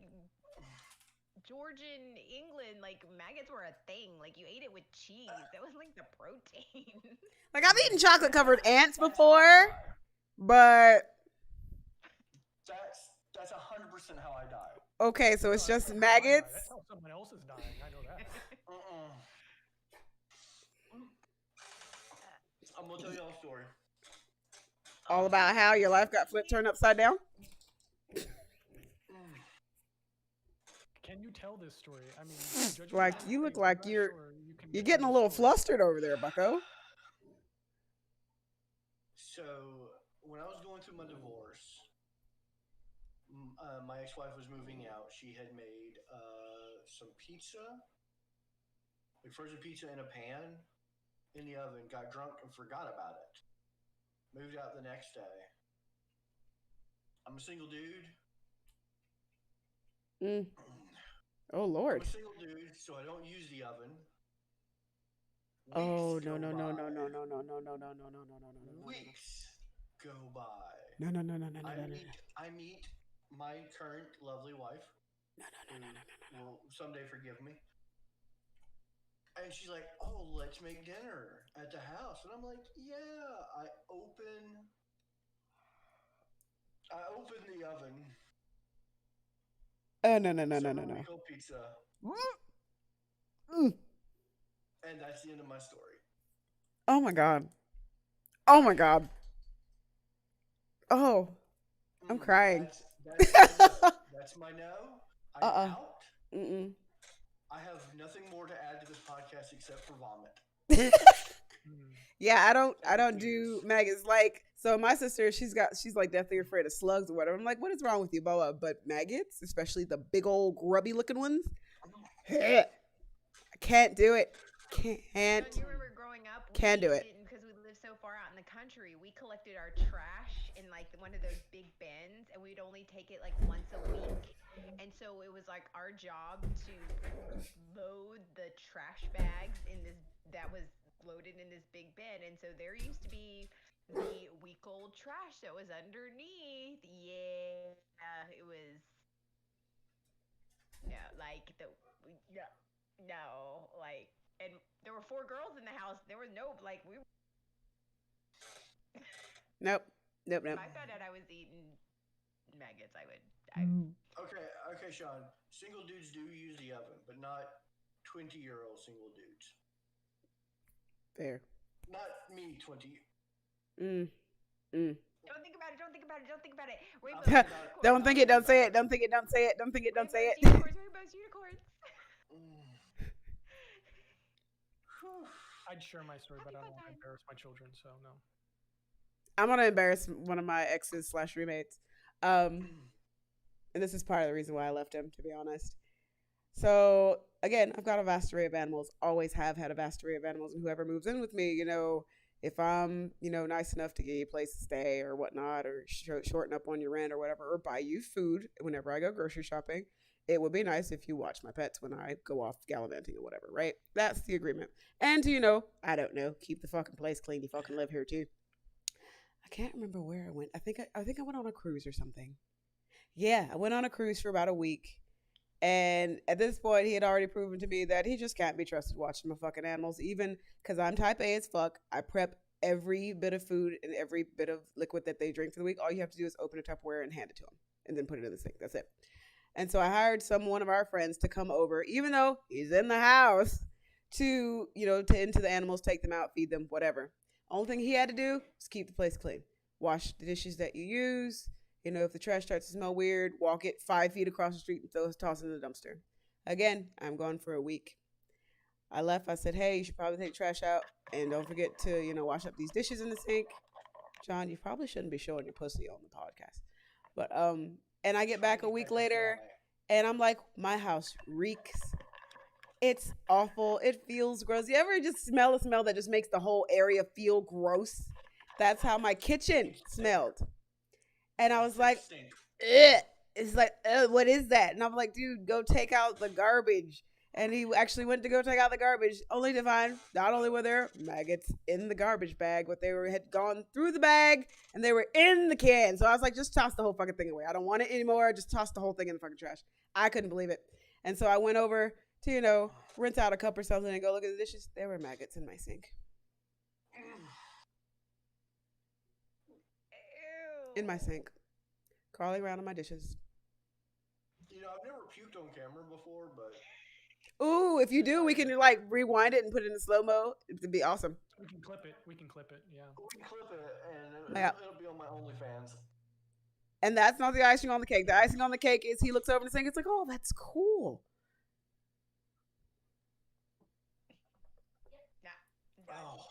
Georgian England, like maggots were a thing. Like you ate it with cheese. That was like the protein. Like I've eaten chocolate covered ants before, but that's 100% how I die. okay, so it's No, just that's not how I die. maggots. That's how someone else is dying. I know that. I'm gonna tell y'all a story. All about how your life got turned upside down. Can you tell this story? I mean, judge me Like if you look think, like I'm not you're sure you're tell getting a this little story. flustered over there, Bucko. So when I was going through my divorce, my ex-wife was moving out. She had made some pizza, like frozen pizza in a pan in the oven. Got drunk and forgot about it. Moved out the next day. I'm a single dude. Oh I'm Lord. a single dude, so I don't use the oven. Oh Weeks no go no no no by. no no no no no no no no no no no Weeks go by. no no no no no no I meet my current lovely wife, who will someday forgive me. And she's like, "Oh, let's make dinner at the house." And I'm like, "Yeah." I open the oven, Oh no no no no no serve a no. week old pizza, and that's the end of my story. Oh my God. Oh my God. Oh, I'm crying. That's my no. That's my no. I'm out. Mm-mm. I have nothing more to add to this podcast except for vomit. Yeah, I don't do maggots. Like, so my sister, she's like deathly afraid of slugs or whatever. I'm like, what is wrong with you, blah, blah. But maggots, especially the big old grubby looking ones, I can't do it. Can't. Don't you remember growing up? Can't do it. Because we lived so far out in the country, we collected our trash in like one of those big bins, and we'd only take it like once a week. And so it was like our job to load the trash bags in this that was loaded in this big bin. And so there used to be the week old trash that was underneath. Yeah, it was. No, like the yeah, no, like, and there were 4 girls in the house. There was no like we. Nope. Nope. If Nope. I found out I was eating maggots, I would. Okay, Sean. Single dudes do use the oven, but not 20-year-old single dudes. Fair. Not me, 20. Don't think about it. Don't think about it. Don't think about it. Don't think it. Don't say it. Don't think it. Don't say it. Don't think it. Don't say it. Unicorns. I'd share my story, but I don't want to embarrass my children, so no. I'm gonna embarrass one of my exes / roommates. And this is part of the reason why I left him, to be honest. So again, I've got a vast array of animals. Always have had a vast array of animals, and whoever moves in with me, if I'm, nice enough to get you a place to stay or whatnot, or shorten up on your rent or whatever, or buy you food whenever I go grocery shopping, it would be nice if you watch my pets when I go off gallivanting or whatever, right? That's the agreement. And I don't know, keep the fucking place clean. You fucking live here too. I can't remember where I went. I think I went on a cruise or something. Yeah, I went on a cruise for about a week. And at this point, he had already proven to me that he just can't be trusted watching my fucking animals, even because I'm type A as fuck. I prep every bit of food and every bit of liquid that they drink for the week. All you have to do is open a Tupperware and hand it to them and then put it in the sink. That's it. And so I hired one of our friends to come over, even though he's in the house, to tend to the animals, take them out, feed them, whatever. Only thing he had to do was keep the place clean. Wash the dishes that you use. If the trash starts to smell weird, walk it 5 feet across the street and toss it in the dumpster. Again, I'm gone for a week. I left. I said, hey, you should probably take trash out. And don't forget to, wash up these dishes in the sink. John, you probably shouldn't be showing your pussy on the podcast. But, and I get back a week later and I'm like, my house reeks. It's awful. It feels gross. You ever just smell a smell that just makes the whole area feel gross? That's how my kitchen smelled. And I was like, ugh. It's like, what is that? And I'm like, dude, go take out the garbage. And he actually went to go take out the garbage, only to find not only were there maggots in the garbage bag, but had gone through the bag and they were in the can. So I was like, just toss the whole fucking thing away. I don't want it anymore. Just toss the whole thing in the fucking trash. I couldn't believe it. And so I went over to, rinse out a cup or something and go look at the dishes. There were maggots in my sink. In my sink. Crawling around on my dishes. I've never puked on camera before, but... Ooh, if you do, we can rewind it and put it in slow-mo. It'd be awesome. We can clip it, yeah. We can clip it, and it'll be on my OnlyFans. And that's not the icing on the cake. The icing on the cake is he looks over and saying, it's like, oh, that's cool. Oh.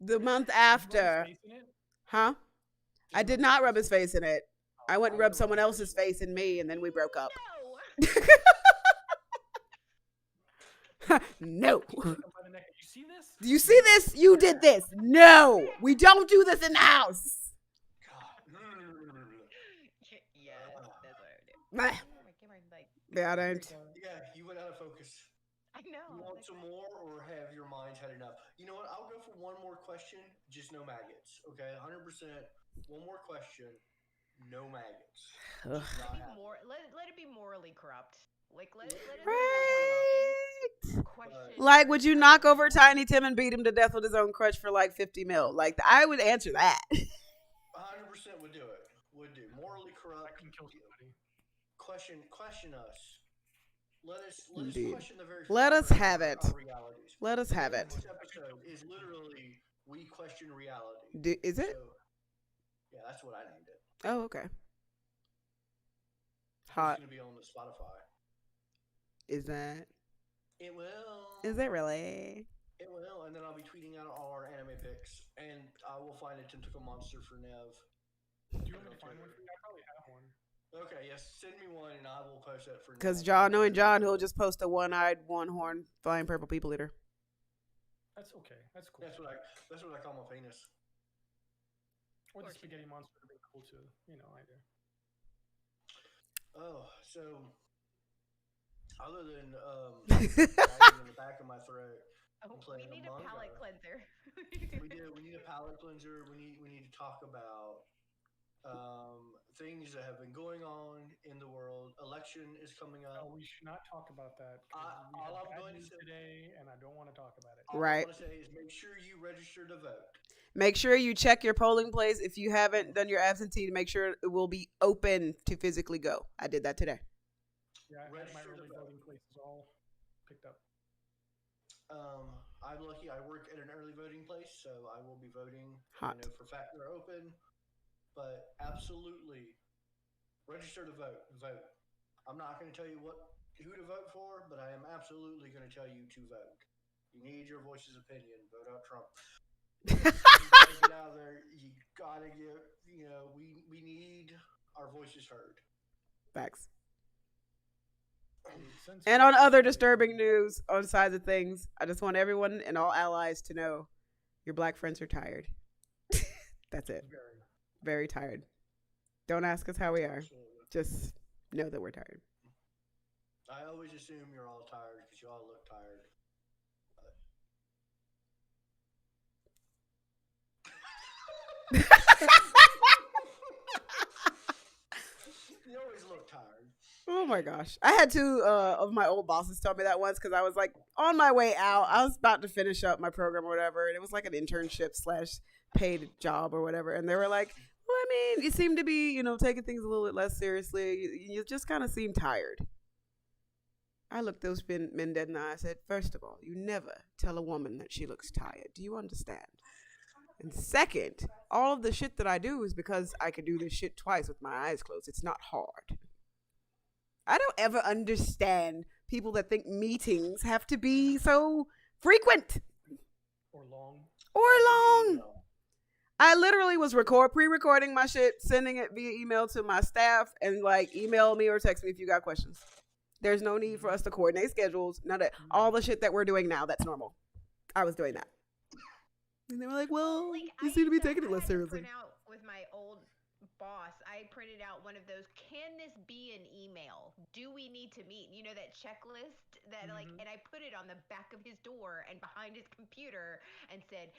The month after. Huh? I did not rub his face in it. I went and rubbed someone else's face in me, and then we broke up. No. You see this? Do you see this? You did this. No. We don't do this in the house. Yes, that's what I do. Yeah, I don't. Yeah, you went out of focus. I know. You want some more, or have your mind had enough? You know what? I'll go for one more question. Just no maggots. Okay, 100%. One more question. No maggots. Let it be morally corrupt. Let it Right. question. Like, would you knock over Tiny Tim and beat him to death with his own crutch for like 50 mil? Like, I would answer that. 100% would do it. Would do. Morally corrupt. I can kill somebody. Question us. Let us Indeed. question the very. Let us have it. Realities. Let us have it. This episode is literally we question reality. Is it? So, yeah, that's what I named it. Oh, okay. It's Hot. gonna be on the Spotify. Is that? It will. Is it really? It will, and then I'll be tweeting out all our anime pics, and I will find a tentacle monster for Nev. Do you want me to find one for you? I probably have one. Okay, yes, send me one, and I will post that for Nev. Because John, knowing John, he'll just post a one-eyed, one-horned, flying purple people eater. That's okay. That's cool. That's what I call my penis. Or the spaghetti monster would be cool too. Either. Oh, so other than in the back of my throat, we need a palate cleanser. We do. We need a palate cleanser. We need to talk about things that have been going on in the world. Election is coming up. Oh, we should not talk about that. All I'm going to say today, and I don't want to talk about it. All right. I want to say is make sure you register to vote. Make sure you check your polling place. If you haven't done your absentee, to make sure it will be open to physically go. I did that today. Yeah, I had my early voting places all picked up. I'm lucky. I work at an early voting place, so I will be voting. Hot. I know for a fact they're open, but absolutely register to vote. Vote. I'm not going to tell you who to vote for, but I am absolutely going to tell you to vote. You need your voice's opinion. Vote out Trump. You gotta get out there. You gotta get. We need our voices heard. Facts. And on other disturbing news, on sides of things, I just want everyone and all allies to know your black friends are tired. That's it. Very tired. Don't ask us how we are. Just know that we're tired. I always assume you're all tired because you all look tired. You always look tired. Oh my gosh. I had two of my old bosses tell me that once because I was like on my way out. I was about to finish up my program or whatever. And it was like an internship / paid job or whatever. And they were like, well, I mean, you seem to be, taking things a little bit less seriously. You just kind of seem tired. I looked those men dead in the eye. I said, first of all, you never tell a woman that she looks tired. Do you understand? And second, all of the shit that I do is because I can do this shit twice with my eyes closed. It's not hard. I don't ever understand people that think meetings have to be so frequent Or long. or long. I literally was pre-recording my shit, sending it via email to my staff, and like email me or text me if you got questions. There's no need for us to coordinate schedules. None of all the shit that we're doing now. That's normal. I was doing that, and they were like, "Well, you seem to be taking it less seriously." Print out with my old boss, I printed out one of those. Can this be an email? Do we need to meet? You know that checklist that like, and I put it on the back of his door and behind his computer, and said,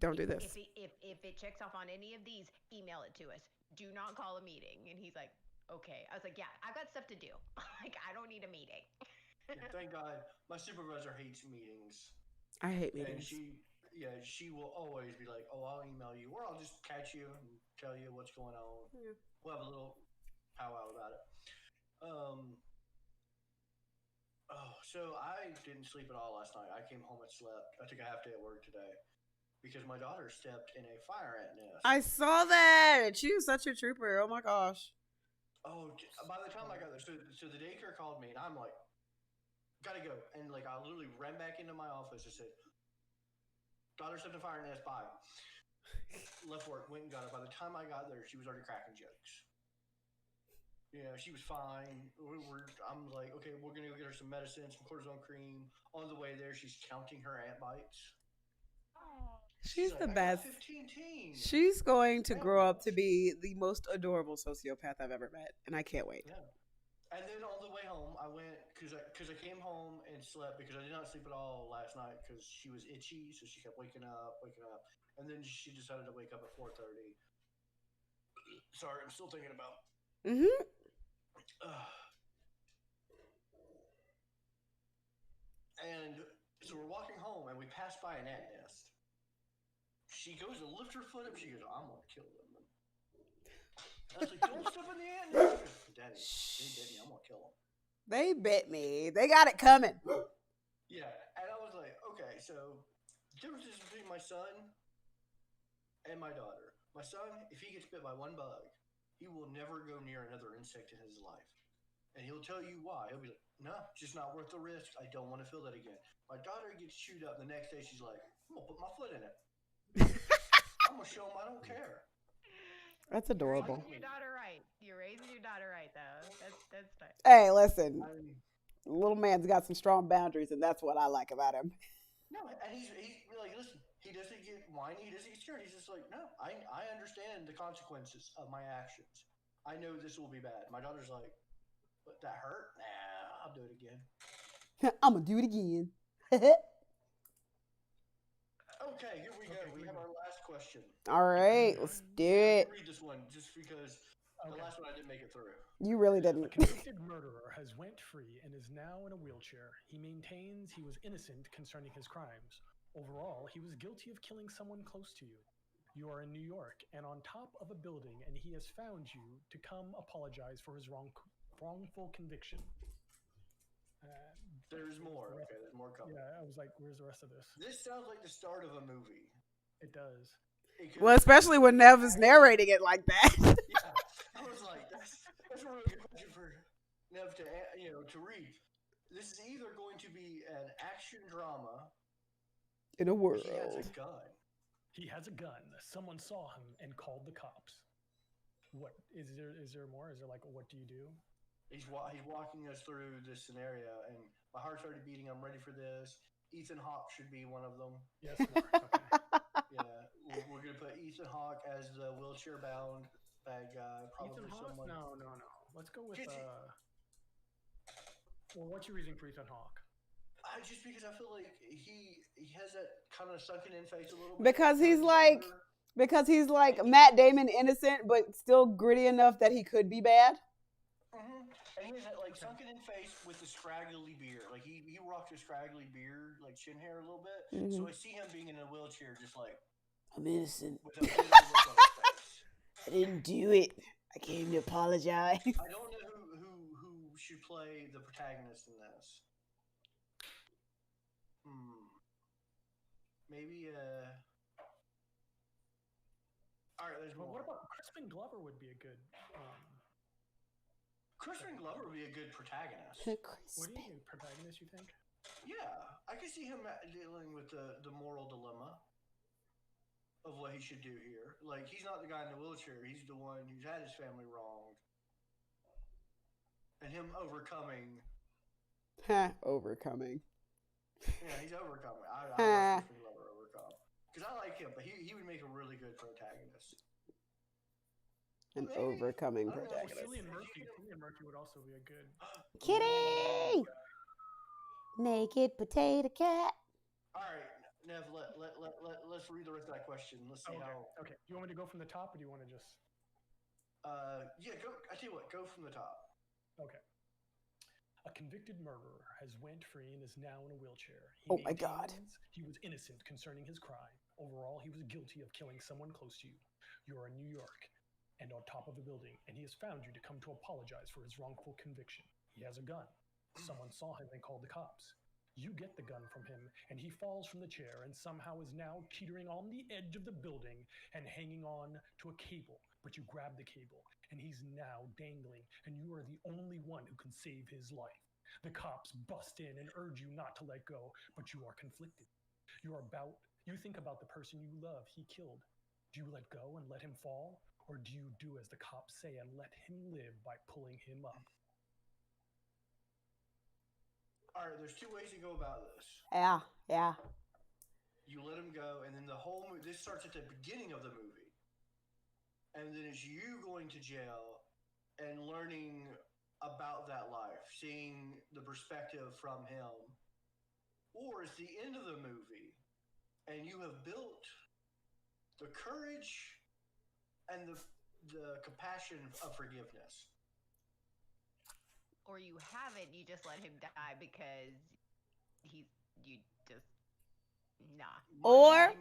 "Don't do this. If it checks off on any of these, email it to us. Do not call a meeting." And he's like, "Okay." I was like, "Yeah, I've got stuff to do. Like, I don't need a meeting." Thank God, my supervisor hates meetings. I hate meetings. And she will always be like, "Oh, I'll email you, or I'll just catch you and tell you what's going on." Yeah. We'll have a little powwow about it. So I didn't sleep at all last night. I came home and slept. I took a half day at work today because my daughter stepped in a fire ant nest. I saw that. She was such a trooper. Oh my gosh. Oh, by the time I got there, so the daycare called me, and I'm like, "Gotta go." And like, I literally ran back into my office and said, "Daughter stepped in a fire nest, bye." Left work, went and got her. By the time I got there, she was already cracking jokes. Yeah, she was fine. I'm like, "Okay, we're gonna go get her some medicine, some cortisone cream." On the way there, she's counting her ant bites. She's the like, best. 15 teens. She's going to grow up to be the most adorable sociopath I've ever met, and I can't wait. Yeah. And then on the way home, I went because I came home and slept because I did not sleep at all last night because she was itchy, so she kept waking up, and then she decided to wake up at 4:30. Sorry, I'm still thinking about. And so we're walking home, and we pass by an ant nest. She goes to lift her foot up. She goes, "I'm gonna kill them." I was like, "Don't step in the ant nest." "Daddy, they bit me. I'm gonna kill them." They bit me. They got it coming. Yeah, and I was like, "Okay, so the difference is between my son and my daughter. My son, if he gets bit by one bug, he will never go near another insect in his life. And he'll tell you why. He'll be like, 'No, it's just not worth the risk. I don't want to feel that again.' My daughter gets chewed up the next day. She's like, 'I'm going to put my foot in it. I'm going to show him I don't care.'" That's adorable. You're raising your daughter right. You're raising your daughter right, though. That's nice. Hey, listen. Little man's got some strong boundaries, and that's what I like about him. No, and he's like, listen, he doesn't get whiny. He doesn't get scared. He's just like, "No, I understand the consequences of my actions. I know this will be bad." My daughter's like, "But that hurt? Nah, I'll do it again." I'm going to do it again. Okay, here we go. We have our last question. All right, let's do it. Read this one just because the last one I didn't make it through. You really didn't. A convicted murderer has went free and is now in a wheelchair. He maintains he was innocent concerning his crimes. Overall, he was guilty of killing someone close to you. You are in New York and on top of a building, and he has found you to come apologize for his wrongful conviction. There's more. Okay, there's more coming. Yeah, I was like, where's the rest of this? This sounds like the start of a movie. It does. Well, especially when Nev is narrating it like that. Yeah, I was like, that's a really good question for Nev to read. This is either going to be an action drama. In a world. He has a gun. He has a gun. Someone saw him and called the cops. What is there more? Is there like, what do you do? He's walking us through this scenario, and my heart's already beating. I'm ready for this. Ethan Hawke should be one of them. Yes. Okay. Yeah, we're gonna put Ethan Hawke as the wheelchair-bound bad guy. Probably Ethan Hawke? someone. No. Let's go with. Well, what's your reason for Ethan Hawke? Just because I feel like he has that kind of sunken-in face a little bit. Because he's like Matt Damon, innocent but still gritty enough that he could be bad. Mm-hmm. And he has that like sunken-in face with the scraggly beard. Like he rocks a scraggly beard, like chin hair a little bit. Mm-hmm. So I see him being in a wheelchair, just like, "I'm innocent." With a look on his face. I didn't do it. I came to apologize. I don't know who should play the protagonist in this. Maybe all right, there's more. What about Crispin Glover would be a good Crispin Glover would be a good protagonist. What do you protagonist? You think? Yeah, I could see him dealing with the moral dilemma of what he should do here. Like, he's not the guy in the wheelchair. He's the one who's had his family wronged. And him overcoming. Overcoming. Yeah, he's overcoming. I love Crispin Glover overcome. Because I like him, but he would make a really good protagonist. An Maybe. overcoming I don't know. protagonist. Cillian Murphy would also be a good. Kitty! Naked potato cat. All right, Nev, let's read the rest of that question. Let's see how. Okay. You want me to go from the top, or do you want to just? Yeah, go. I tell you what, go from the top. Okay. A convicted murderer has went free and is now in a wheelchair. Oh my God. He was innocent concerning his crime. Overall, he was guilty of killing someone close to you. You are in New York and on top of the building, and he has found you to come to apologize for his wrongful conviction. He has a gun. Someone saw him and called the cops. You get the gun from him, and he falls from the chair and somehow is now teetering on the edge of the building and hanging on to a cable. But you grab the cable, and he's now dangling, and you are the only one who can save his life. The cops bust in and urge you not to let go, but you are conflicted. You think about the person you love he killed. Do you let go and let him fall, or do you do as the cops say and let him live by pulling him up? All right, there's two ways to go about this. Yeah. You let him go, and then the whole movie. This starts at the beginning of the movie, and then it's you going to jail and learning about that life, seeing the perspective from him, or it's the end of the movie, and you have built the courage and the compassion of forgiveness. Or you haven't, you just let him die because you just nah. Or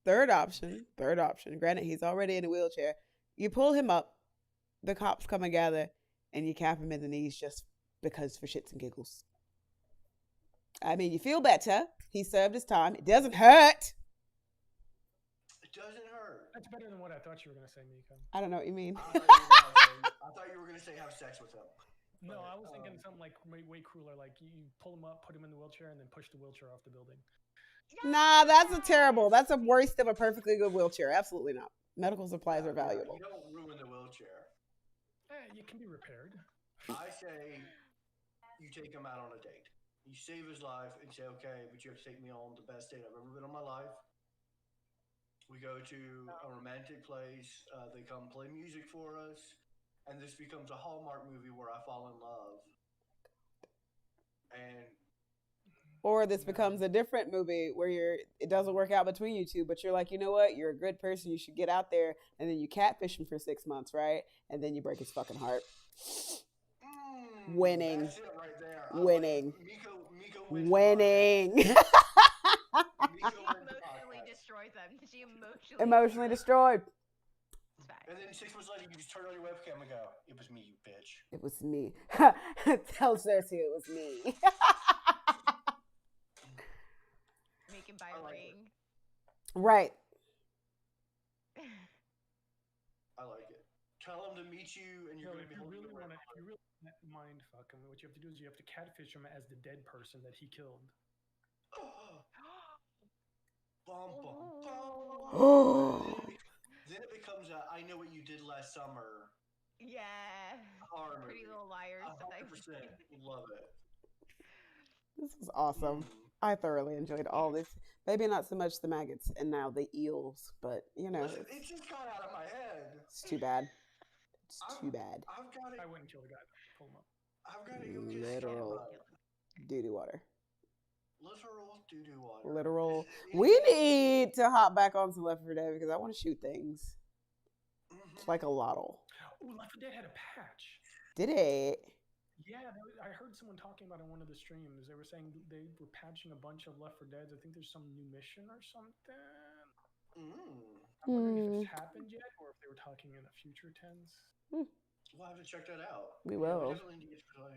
third option. Granted, he's already in a wheelchair. You pull him up, the cops come and gather, and you cap him in the knees just because for shits and giggles. I mean, you feel better. He served his time. It doesn't hurt. It doesn't hurt. That's better than what I thought you were going to say, Mika. I don't know what you mean. I thought you were going to say have sex with him. No, I was thinking something like way cooler, like you pull him up, put him in the wheelchair, and then push the wheelchair off the building. Nah, that's a waste of a perfectly good wheelchair. Absolutely not. Medical supplies are valuable. You don't ruin the wheelchair. It can be repaired. I say you take him out on a date. You save his life and say, okay, but you have to take me on the best date I've ever been on my life. We go to a romantic place. They come play music for us. And this becomes a Hallmark movie where I fall in love. Or this becomes a different movie where it doesn't work out between you two, but you're like, you know what? You're a good person. You should get out there. And then you catfish him for 6 months, right? And then you break his fucking heart. Winning. That's it right there. Winning. Miko wins. Winning. She emotionally destroys them. She emotionally destroyed. And then 6 months later, you just turn on your webcam and go, "It was me, you bitch." It was me. Tell Cersei it was me. Make him buy a ring. Right. I like it. Tell him to meet you, and you're going to be holding the ring. If you really mind fuck him, what you have to do is you have to catfish him as the dead person that he killed. Bum, bum, bum. Then it becomes I Know What You Did Last Summer. Yeah. Horror Pretty movie. Little Liars. 100%. Love it. This was awesome. I thoroughly enjoyed all this. Maybe not so much the maggots and now the eels, but you know. Listen, it just got out of my head. It's too bad. Too bad. I wouldn't kill the guy. Pull him up. I've got to go get literal doo-doo water. Literal doo-doo water. Literal. We need to hop back on some Left 4 Dead because I want to shoot things. It's like a lotto. Oh, Left 4 Dead had a patch. Did it? Yeah, I heard someone talking about it in one of the streams. They were saying they were patching a bunch of Left 4 Deads. I think there's some new mission or something. I'm wondering if it's happened yet or if they were talking in a future tense. We'll have to check that out. We will. We definitely need to play.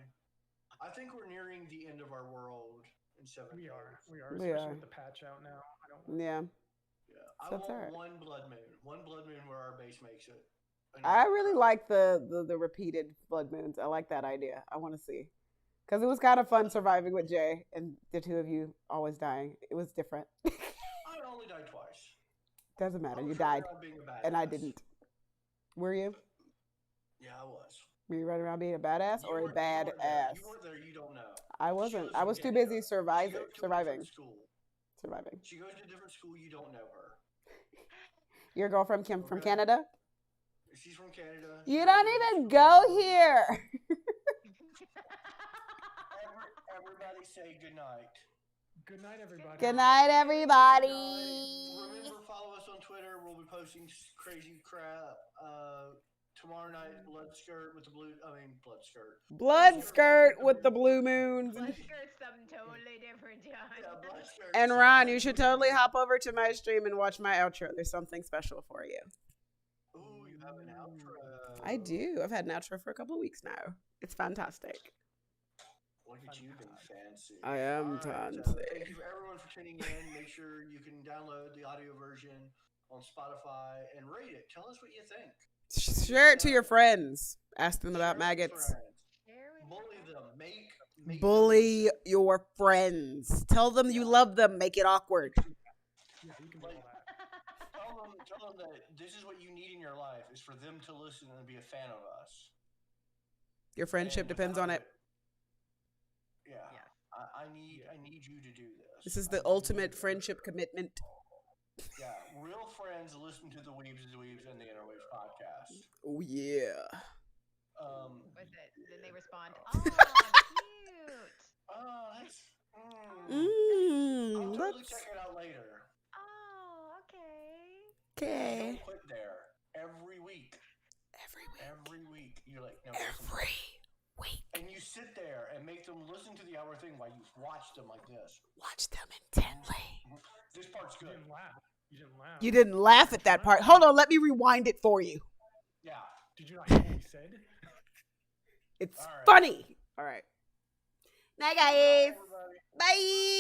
I think we're nearing the end of our world in 7 days. We are. Especially with the patch out now. Yeah. I want one blood moon. One blood moon where our base makes it. I really like the repeated blood moons. I like that idea. I want to see. Because it was kind of fun surviving with Jay and the two of you always dying. It was different. I only died twice. Doesn't matter. I You was died. running around being a badass. And I didn't. Were you? Yeah, I was. Were you running around being a badass or a bad ass? You weren't there. You don't know. I wasn't. I was too busy surviving. She goes to a Surviving. different school. Surviving. She goes to a different school. You don't know her. Your girlfriend Kim from Canada? She's from Canada. You don't even go here. Everybody say good night. Good night, everybody. Good night, everybody. Remember, follow us on Twitter. We'll be posting crazy crap. Tomorrow night, blood skirt with the blue moons. Blood skirt's something totally different, John. Yeah, blood skirt. And Ron, you should totally hop over to my stream and watch my outro. There's something special for you. Ooh, you have an outro. I do. I've had an outro for a couple of weeks now. It's fantastic. Look at you being fancy. I am fancy. Thank you everyone for tuning in. Make sure you can download the audio version on Spotify and rate it. Tell us what you think. Share it to your friends. Ask them about maggots. Bully them. Make Bully your friends. Tell them you love them. Make it awkward. Yeah, you can do all that. Tell them that this is what you need in your life is for them to listen and be a fan of us. Your friendship depends on it. Yeah. I need you to do this. This is the ultimate friendship commitment. Yeah, real friends listen to the Weebs, and the Interweebs podcast. Oh yeah. What's it? Then they respond, "Oh, cute." Oh, that's. I'll totally Let's. check it out later. Oh, okay. Okay. Don't quit there. Every week. You're like, no, listen. Week. And you sit there and make them listen to the hour thing while you watch them like this. Watch them intently. This part's You good. didn't laugh. You didn't laugh. You didn't laugh at that part. Hold on, let me rewind it for you. Yeah. Did you not hear what we said? It's All right. funny. All right. Night, guys. Everybody. Bye.